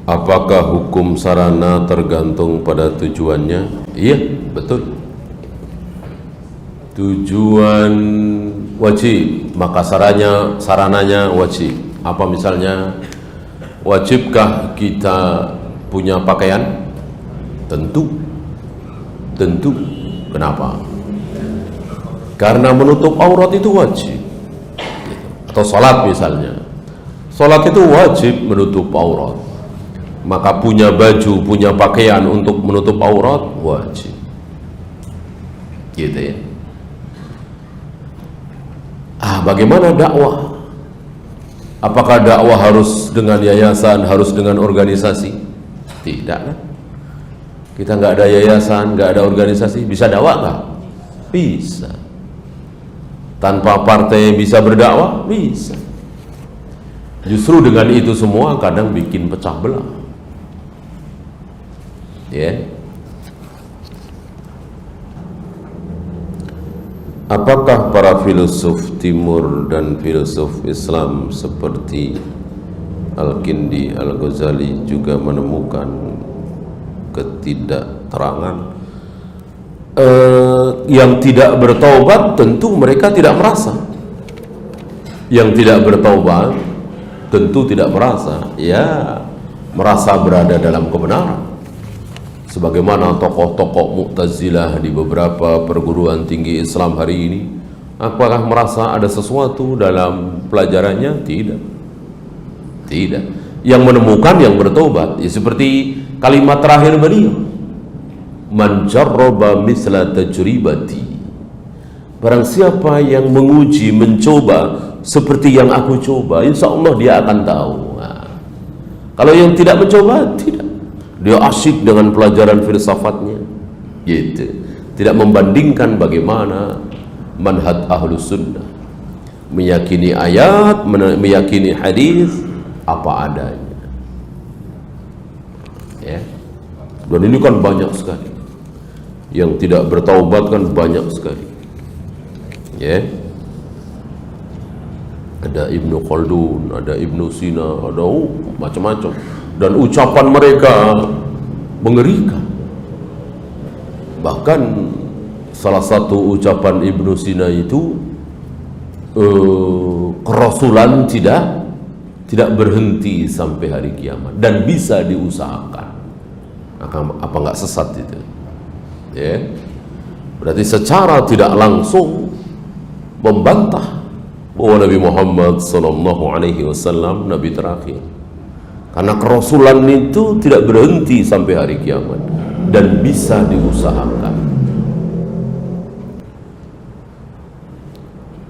Apakah hukum sarana tergantung pada tujuannya? Iya, betul. Tujuan wajib, maka sarananya wajib. Apa misalnya? Wajibkah kita punya pakaian? Tentu. Kenapa? Karena menutup aurat itu wajib. Atau sholat misalnya. Sholat itu wajib menutup aurat. Maka punya baju, punya pakaian untuk menutup aurat wajib. Gitu ya. Bagaimana dakwah? Apakah dakwah harus dengan yayasan, harus dengan organisasi? Tidak kan? Kita nggak ada yayasan, nggak ada organisasi, bisa dakwah nggak? Bisa. Tanpa partai bisa berdakwah? Bisa. Justru dengan itu semua kadang bikin pecah belah. Ya. Apakah para filosof Timur dan filosof Islam seperti Al-Kindi, Al-Ghazali juga menemukan ketidakterangan? Yang tidak bertaubat tentu mereka tidak merasa. Yang tidak bertaubat tentu tidak merasa, ya merasa berada dalam kebenaran. Sebagaimana tokoh-tokoh Mu'tazilah di beberapa perguruan tinggi Islam hari ini, apakah merasa ada sesuatu dalam pelajarannya? Tidak. Yang menemukan, yang bertobat, ya seperti kalimat terakhir beliau, man jarraba misla tajribati, barang siapa yang menguji, mencoba seperti yang aku coba, insya Allah dia akan tahu. Kalau yang tidak mencoba, tidak. Dia asyik dengan pelajaran filsafatnya, gitu. Tidak membandingkan bagaimana manhaj ahlus sunnah, meyakini ayat, meyakini hadis apa adanya. Ya. Dan ini kan banyak sekali. Yang tidak bertaubat kan banyak sekali. Ya. Ada Ibnu Khaldun, ada Ibnu Sina, ada macam-macam. Dan ucapan mereka mengerikan. Bahkan salah satu ucapan Ibnu Sina itu, kerasulan tidak berhenti sampai hari kiamat dan bisa diusahakan. Apa nggak sesat itu? Ya. Berarti secara tidak langsung membantah bahwa Nabi Muhammad SAW Nabi terakhir. Karena kerasulan itu tidak berhenti sampai hari kiamat dan bisa diusahakan.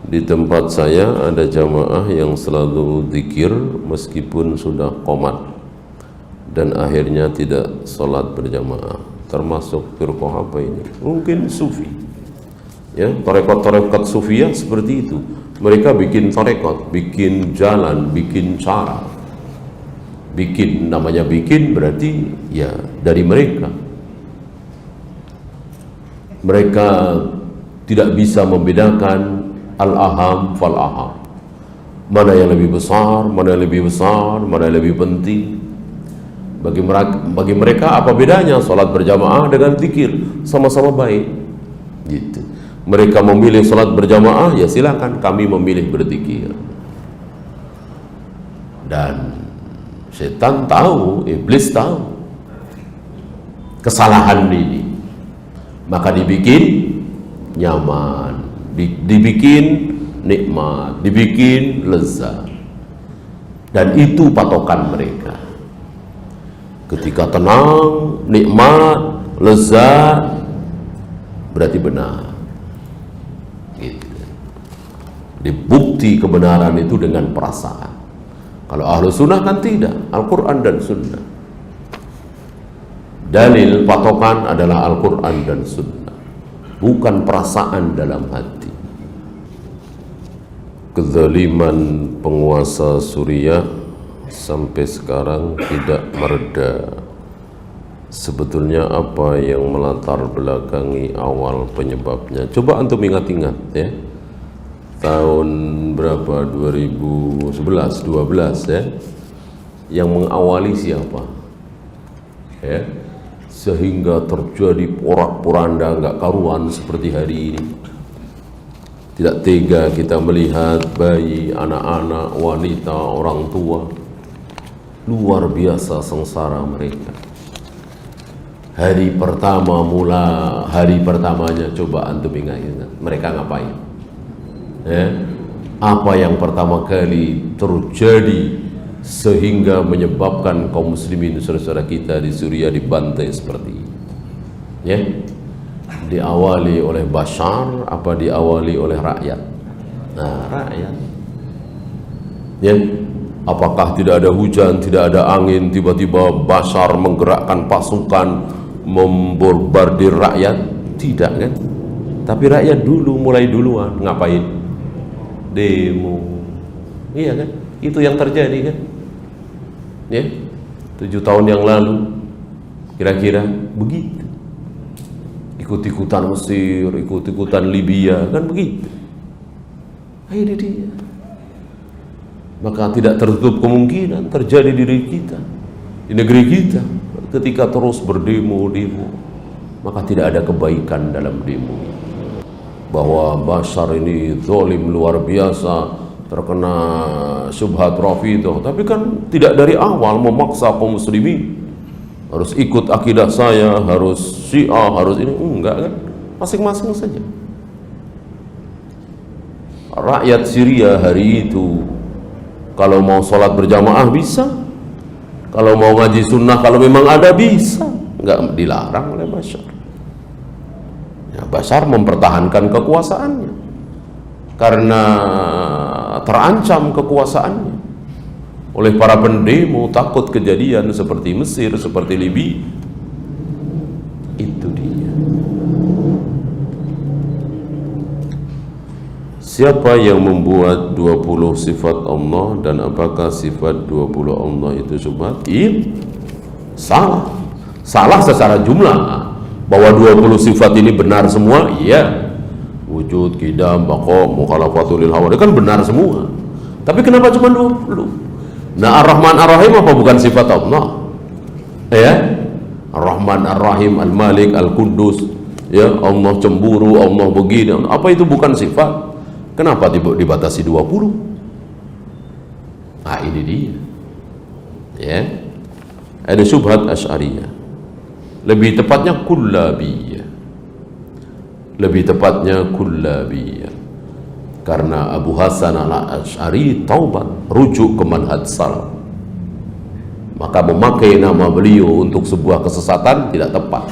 Di tempat saya ada jamaah yang selalu zikir meskipun sudah qomat dan akhirnya tidak sholat berjamaah. Termasuk firqah apa ini? Mungkin sufi. Ya, tarekat-tarekat sufiyah seperti itu. Mereka bikin tarekat, bikin jalan, bikin cara. Bikin, namanya bikin berarti ya dari mereka. Mereka tidak bisa membedakan al-aham fal-aham. Mana yang lebih besar, mana yang lebih besar, mana yang lebih penting. Bagi mereka apa bedanya salat berjamaah dengan zikir? Sama-sama baik. Gitu. Mereka memilih salat berjamaah, ya silakan, kami memilih berzikir. Dan setan tahu, iblis tahu kesalahan ini, maka dibikin nyaman, dibikin nikmat, dibikin lezat, dan itu patokan mereka. Ketika tenang, nikmat, lezat, berarti benar. Gitu. Dibukti kebenaran itu dengan perasaan. Kalau ahlu sunnah kan tidak, Al-Quran dan sunnah. Dalil patokan adalah Al-Quran dan sunnah, bukan perasaan dalam hati. Kezaliman penguasa Suriah sampai sekarang tidak mereda. Sebetulnya apa yang melatar belakangi awal penyebabnya? Coba antum ingat-ingat ya. Tahun berapa? 2011, 12 ya. Yang mengawali siapa? ya, sehingga terjadi porak-poranda nggak karuan seperti hari ini. Tidak tega kita melihat bayi, anak-anak, wanita, orang tua. Luar biasa sengsara mereka. Hari pertamanya coba antum ingat, mereka ngapain? Apa yang pertama kali terjadi sehingga menyebabkan kaum muslimin saudara-saudara kita di Suriah dibantai seperti ini? Ya, diawali oleh Bashar apa diawali oleh rakyat? Nah, rakyat. Ya, apakah tidak ada hujan, tidak ada angin, tiba-tiba Bashar menggerakkan pasukan membombardir rakyat? Tidak kan? Tapi rakyat dulu mulai duluan ngapain? Demo. Iya kan? Itu yang terjadi kan? Ya, 7 tahun yang lalu kira-kira begitu. Ikut-ikutan Mesir, ikut-ikutan Libya, kan begitu. Ini dia. Maka tidak tertutup kemungkinan terjadi di diri kita, di negeri kita, ketika terus berdemo-demo, maka tidak ada kebaikan dalam demo. Bahwa Bashar ini zalim luar biasa, terkena syubhat Rafidah, tapi kan tidak dari awal memaksa kaum muslimin harus ikut akidah saya, harus Syiah, harus ini, enggak kan? Masing-masing saja. Rakyat Syria hari itu kalau mau sholat berjamaah bisa, kalau mau ngaji sunnah kalau memang ada bisa, enggak dilarang oleh Bashar. Ya, Bashar mempertahankan kekuasaannya karena terancam kekuasaannya oleh para pendemo, takut kejadian seperti Mesir, seperti Libya. Itu dia. Siapa yang membuat 20 sifat Allah dan apakah sifat 20 Allah itu syubhat? Salah. Salah secara jumlah. Bahwa 20 sifat ini benar semua, iya. Wujud, qidam, baqa, mukhalafatul lil hawa, kan benar semua. Tapi kenapa cuma 20? Nah, Ar-Rahman Ar-Rahim apa bukan sifat Allah? Ya, Ar-Rahman Ar-Rahim, Al-Malik, Al-Quddus, ya, Allah cemburu, Allah begini, apa itu bukan sifat? Kenapa dibatasi 20? Nah, ini dia. Ya. Ada syubhat Asy'ariyah. Lebih tepatnya kullabiyah. Lebih tepatnya kullabiyah. Karena Abu Hasan al-Asy'ari taubat, rujuk ke manhaj salaf, maka memakai nama beliau untuk sebuah kesesatan tidak tepat.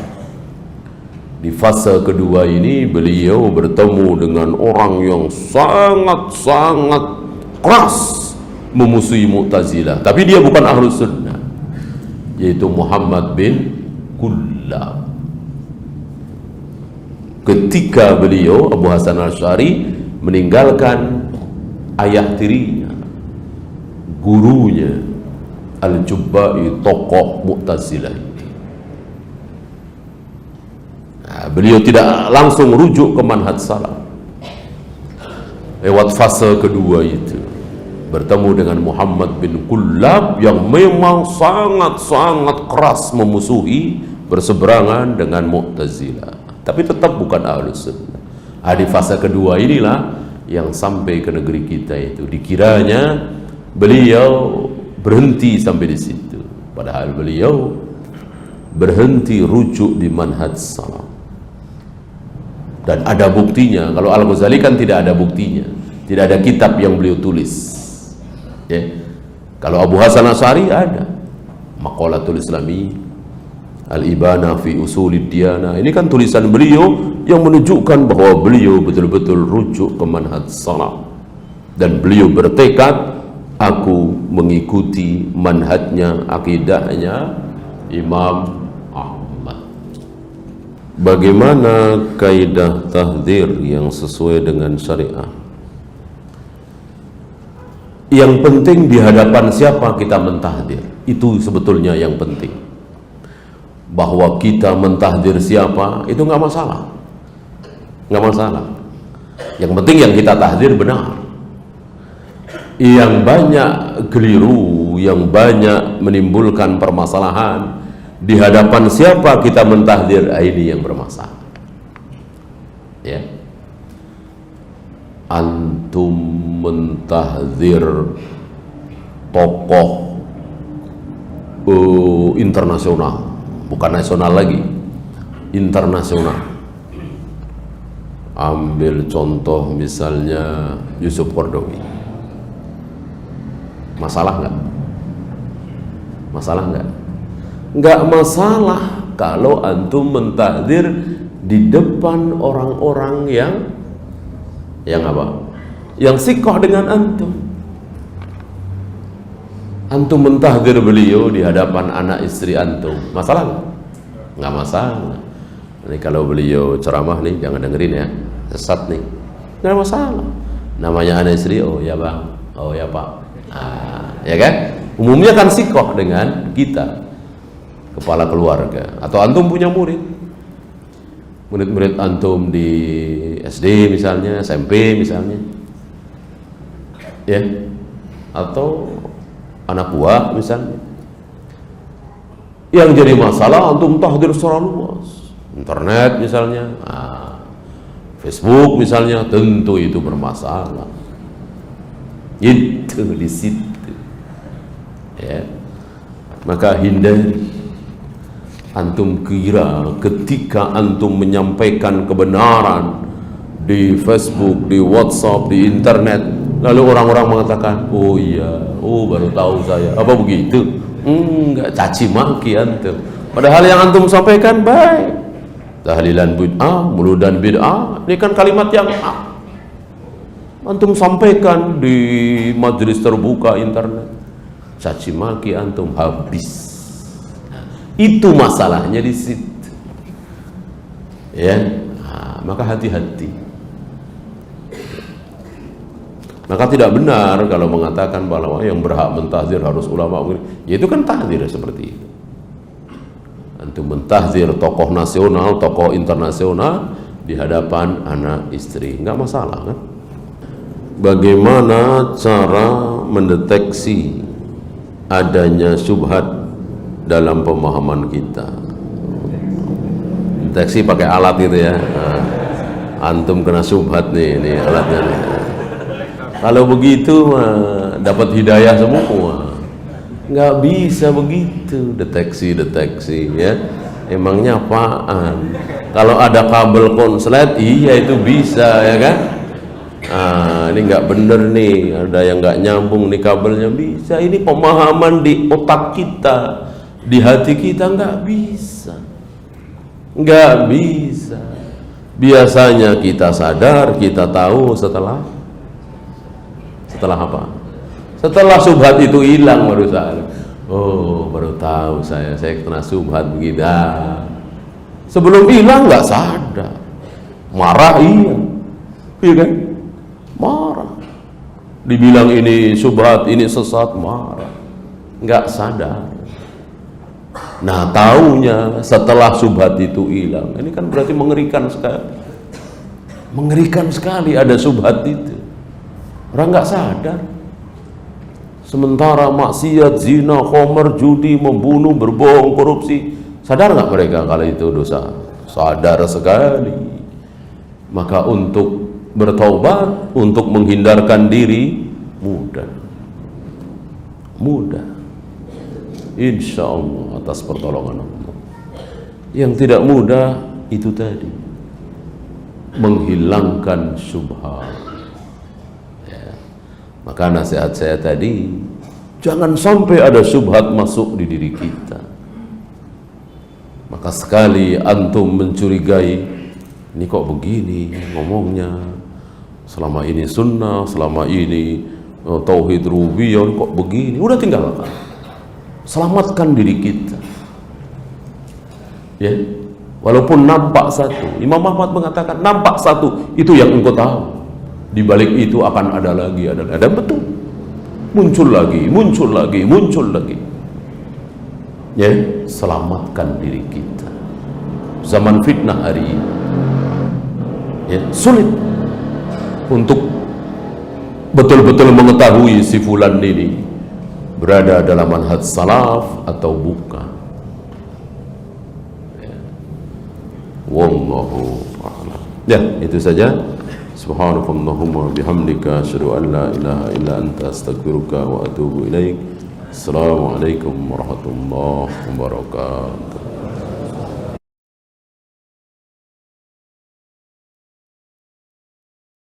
Di fase kedua ini beliau bertemu dengan orang yang sangat-sangat keras memusuhi Mu'tazilah, tapi dia bukan Ahlus Sunnah, yaitu Muhammad bin Kullab. Ketika beliau Abu Hasan al-Asy'ari meninggalkan ayah tirinya, gurunya Al-Jubba'i, tokoh Mu'tazilah ini. Nah, beliau tidak langsung rujuk ke manhaj salaf. Lewat fase kedua itu bertemu dengan Muhammad bin Kullab yang memang sangat-sangat keras memusuhi, berseberangan dengan Mu'tazilah, tapi tetap bukan Ahlus Sunnah. Di fase kedua inilah yang sampai ke negeri kita itu. Dikiranya beliau berhenti sampai di situ, padahal beliau berhenti rujuk di manhaj salaf. Dan ada buktinya. Kalau Al-Ghazali kan tidak ada buktinya, tidak ada kitab yang beliau tulis. Ya. Kalau Abu Hasan Asy'ari ada Maqalatul Islami, Al-Ibana fi Usulid Diyana. Ini kan tulisan beliau yang menunjukkan bahwa beliau betul-betul rujuk ke manhaj salaf, dan beliau bertekad, aku mengikuti manhajnya, akidahnya Imam Ahmad. Bagaimana kaidah tahdzir yang sesuai dengan syariah? Yang penting di hadapan siapa kita mentahdzir, itu sebetulnya yang penting. Bahwa kita mentahdzir siapa itu nggak masalah, nggak masalah. Yang penting yang kita tahdzir benar. Yang banyak keliru, yang banyak menimbulkan permasalahan Di hadapan siapa kita mentahdir? Ini yang bermasalah. Ya. Antum mentahdir tokoh internasional, bukan nasional lagi, internasional. Ambil contoh misalnya Yusuf Qaradawi. Masalah nggak? Masalah nggak? Nggak masalah kalau antum mentahdir di depan orang-orang yang apa? Yang sikoh dengan antum. Antum mentahdir beliau di hadapan anak istri antum. Masalah nggak? Nggak masalah. Ini kalau beliau ceramah nih, jangan dengerin ya, sesat nih, nggak ada masalah. Namanya anak istri, oh ya bang, oh ya pak, ya kan? Umumnya kan sikoh dengan kita, kepala keluarga, atau antum punya murid antum di SD misalnya, SMP misalnya, ya, atau anak buah misalnya. Yang jadi masalah antum tahdir secara luas. Internet misalnya, Facebook misalnya, tentu itu bermasalah. Itu di situ, ya. Maka hindari. Antum kira ketika antum menyampaikan kebenaran di Facebook, di WhatsApp, di internet, lalu orang-orang mengatakan, oh iya, oh baru tahu saya, apa begitu? Enggak, caci maki antum. Padahal yang antum sampaikan baik. Tahlilan bid'ah, muludan bid'ah, ini kan kalimat yang antum sampaikan di majelis terbuka internet. Caci maki antum habis. Itu masalahnya di situ. Ya, maka hati-hati. Maka tidak benar kalau mengatakan bahwa yang berhak mentahdir harus ulama. Ya itu kan tahdir seperti itu. Antum mentahdir tokoh nasional, tokoh internasional di hadapan anak istri, nggak masalah kan? Bagaimana cara mendeteksi adanya syubhat dalam pemahaman kita? Deteksi pakai alat gitu ya. Antum kena syubhat nih, ini alatnya nih. Kalau begitu mah dapat hidayah semua. Nggak bisa begitu, deteksi ya. Emangnya apaan? Kalau ada kabel konslet, iya itu bisa ya kan? Ini nggak bener nih, ada yang nggak nyambung nih kabelnya, bisa. Ini pemahaman di otak kita, di hati kita, nggak bisa. Biasanya kita sadar, kita tahu setelah apa? Setelah subhat itu hilang baru saya, oh baru tahu saya kena subhat begitu. Sebelum hilang nggak sadar, marah iya kan? Marah, dibilang ini subhat, ini sesat, marah, nggak sadar. Nah taunya setelah subhat itu hilang, ini kan berarti mengerikan sekali ada subhat itu, orang nggak sadar. Sementara maksiat, zina, khamr, judi, membunuh, berbohong, korupsi, sadar nggak mereka kalau itu dosa? Sadar sekali. Maka untuk bertaubat, untuk menghindarkan diri mudah. Insya Allah atas pertolongan Allah. Yang tidak mudah itu tadi, menghilangkan syubhat. Maka nasihat saya tadi, jangan sampai ada syubhat masuk di diri kita. Maka sekali antum mencurigai, ini kok begini ngomongnya, selama ini sunnah, selama ini tauhid rububiyah, kok begini, udah tinggalkan, selamatkan diri kita. Ya, walaupun nampak satu, Imam Ahmad mengatakan nampak satu, itu yang engkau tahu. Di balik itu akan ada lagi, ada betul. Muncul lagi. Ya, selamatkan diri kita. Zaman fitnah hari ini, ya, sulit untuk betul-betul mengetahui si fulan ini berada dalam manhaj salaf atau bukan. wallahu a'lam. Ya, itu saja. Subhanakallahumma bihamdika asyhadu an la ilaha illa anta astaghfiruka wa atubu ilaik. Assalamualaikum warahmatullahi wabarakatuh.